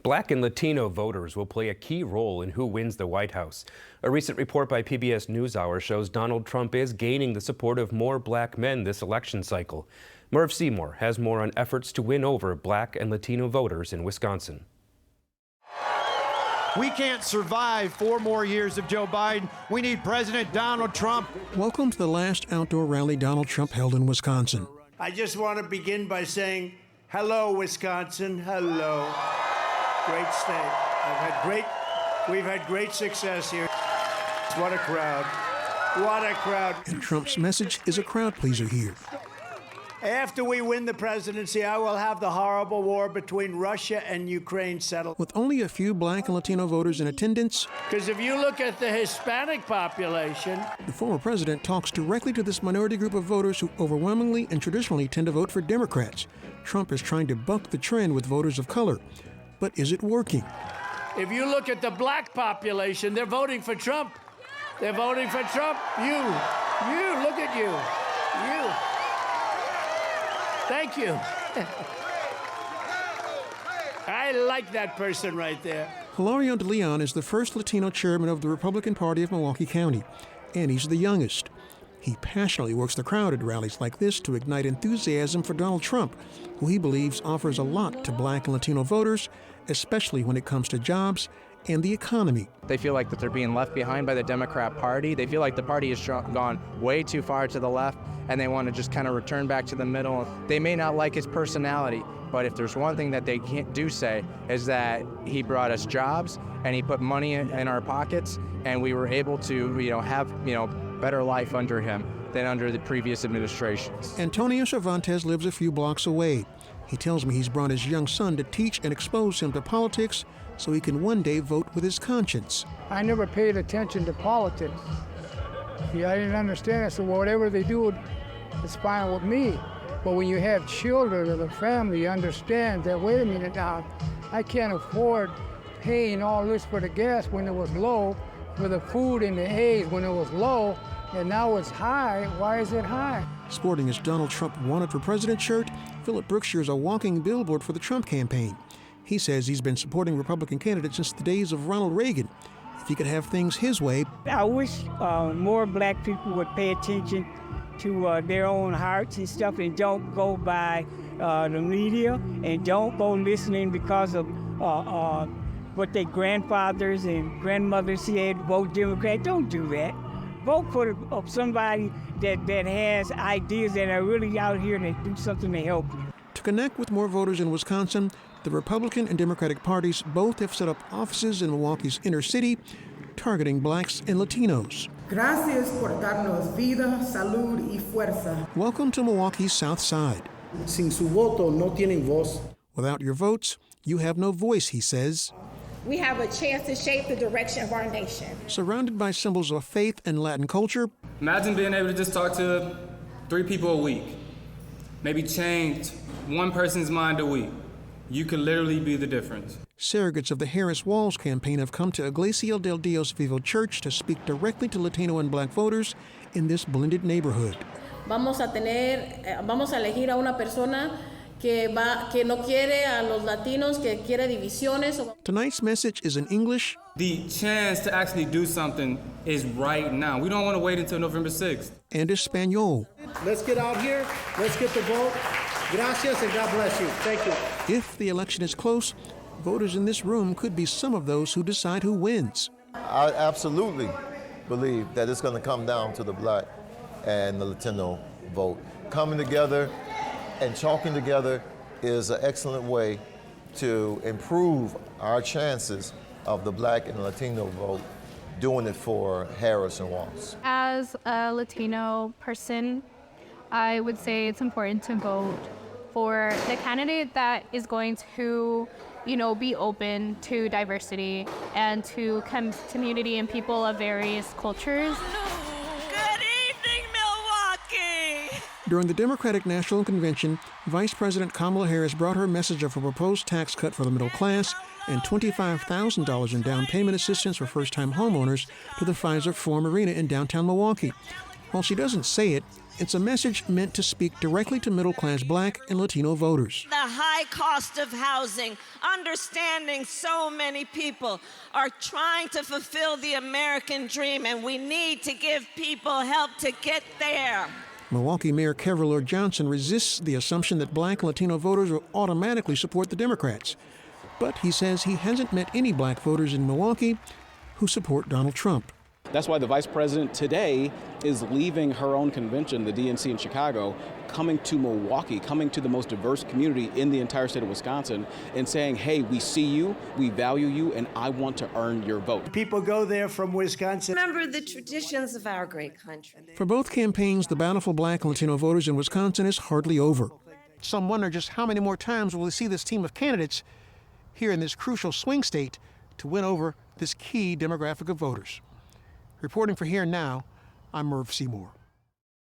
Black and Latino voters will play a key role in who wins the White House. A recent report by PBS NewsHour shows Donald Trump is gaining the support of more black men this election cycle. Merv Seymour has more on efforts to win over black and Latino voters in Wisconsin. We can't survive 4 more years of Joe Biden. We need President Donald Trump. Welcome to the last outdoor rally Donald Trump held in Wisconsin. I just want to begin by saying, hello, Wisconsin, hello. Great state. We've had great success here. What a crowd. What a crowd. And Trump's message is a crowd pleaser here. After we win the presidency, I will have the horrible war between Russia and Ukraine settled. With only a few black and Latino voters in attendance, because if you look at the Hispanic population, the former president talks directly to this minority group of voters who overwhelmingly and traditionally tend to vote for Democrats. Trump is trying to buck the trend with voters of color. But is it working? If you look at the black population, they're voting for Trump. They're voting for Trump. You, look at you. You. Thank you. I like that person right there. Hilario de Leon is the first Latino chairman of the Republican Party of Milwaukee County, and he's the youngest. He passionately works the crowd at rallies like this to ignite enthusiasm for Donald Trump, who he believes offers a lot to black and Latino voters, especially when it comes to jobs and the economy. They feel like that they're being left behind by the Democrat Party. They feel like the party has gone way too far to the left, and they want to just kind of return back to the middle. They may not like his personality, but if there's one thing that they can't say is that he brought us jobs and he put money in our pockets, and we were able to, have, better life under him than under the previous administrations. Antonio Cervantes lives a few blocks away. He tells me he's brought his young son to teach and expose him to politics so he can one day vote with his conscience. I never paid attention to politics. See, I didn't understand it, so whatever they do, it's fine with me. But when you have children or a family, you understand that, wait a minute now, I can't afford paying all this for the gas when it was low, for the food and the eggs when it was low, and now it's high. Why is it high? Sporting his Donald Trump Wanted for President shirt, Philip Brookshire is a walking billboard for the Trump campaign. He says he's been supporting Republican candidates since the days of Ronald Reagan. If he could have things his way. I wish more black people would pay attention to their own hearts and stuff, and don't go by the media, and don't go listening because of what their grandfathers and grandmothers said, vote Democrat. Don't do that. Vote for somebody that has ideas that are really out here and do something to help you. To connect with more voters in Wisconsin, the Republican and Democratic parties both have set up offices in Milwaukee's inner city, targeting blacks and Latinos. Gracias por darnos vida, salud y fuerza. Welcome to Milwaukee's South Side. Sin su voto no tienen voz. Without your votes, you have no voice, he says. We have a chance to shape the direction of our nation. Surrounded by symbols of faith and Latin culture. Imagine being able to just talk to 3 people a week. Maybe change one person's mind a week. You could literally be the difference. Surrogates of the Harris Walls campaign have come to Iglesia del Dios Vivo Church to speak directly to Latino and black voters in this blended neighborhood. Vamos a elegir a una persona que no quiere a los latinos, que quiere divisiones. Tonight's message is in English. The chance to actually do something is right now. We don't want to wait until November 6th. And Espanol. Let's get out here. Let's get the vote. Gracias and God bless you. Thank you. If the election is close, voters in this room could be some of those who decide who wins. I absolutely believe that it's going to come down to the black and the Latino vote. Coming together and talking together is an excellent way to improve our chances of the black and Latino vote, doing it for Harris and Walls. As a Latino person, I would say it's important to vote for the candidate that is going to, be open to diversity and to community and people of various cultures. Good evening, Milwaukee! During the Democratic National Convention, Vice President Kamala Harris brought her message of a proposed tax cut for the middle class and $25,000 in down payment assistance for first-time homeowners to the Pfizer Forum Arena in downtown Milwaukee. While she doesn't say it, it's a message meant to speak directly to middle-class Black and Latino voters. The high cost of housing, understanding so many people are trying to fulfill the American dream, and we need to give people help to get there. Milwaukee Mayor Kevin Lord Johnson resists the assumption that Black and Latino voters will automatically support the Democrats. But he says he hasn't met any Black voters in Milwaukee who support Donald Trump. That's why the vice president today is leaving her own convention, the DNC in Chicago, coming to Milwaukee, coming to the most diverse community in the entire state of Wisconsin, and saying, hey, we see you, we value you, and I want to earn your vote. People go there from Wisconsin. Remember the traditions of our great country. For both campaigns, the battle for Black and Latino voters in Wisconsin is hardly over. Some wonder just how many more times will we see this team of candidates here in this crucial swing state to win over this key demographic of voters. Reporting for Here and Now, I'm Merv Seymour.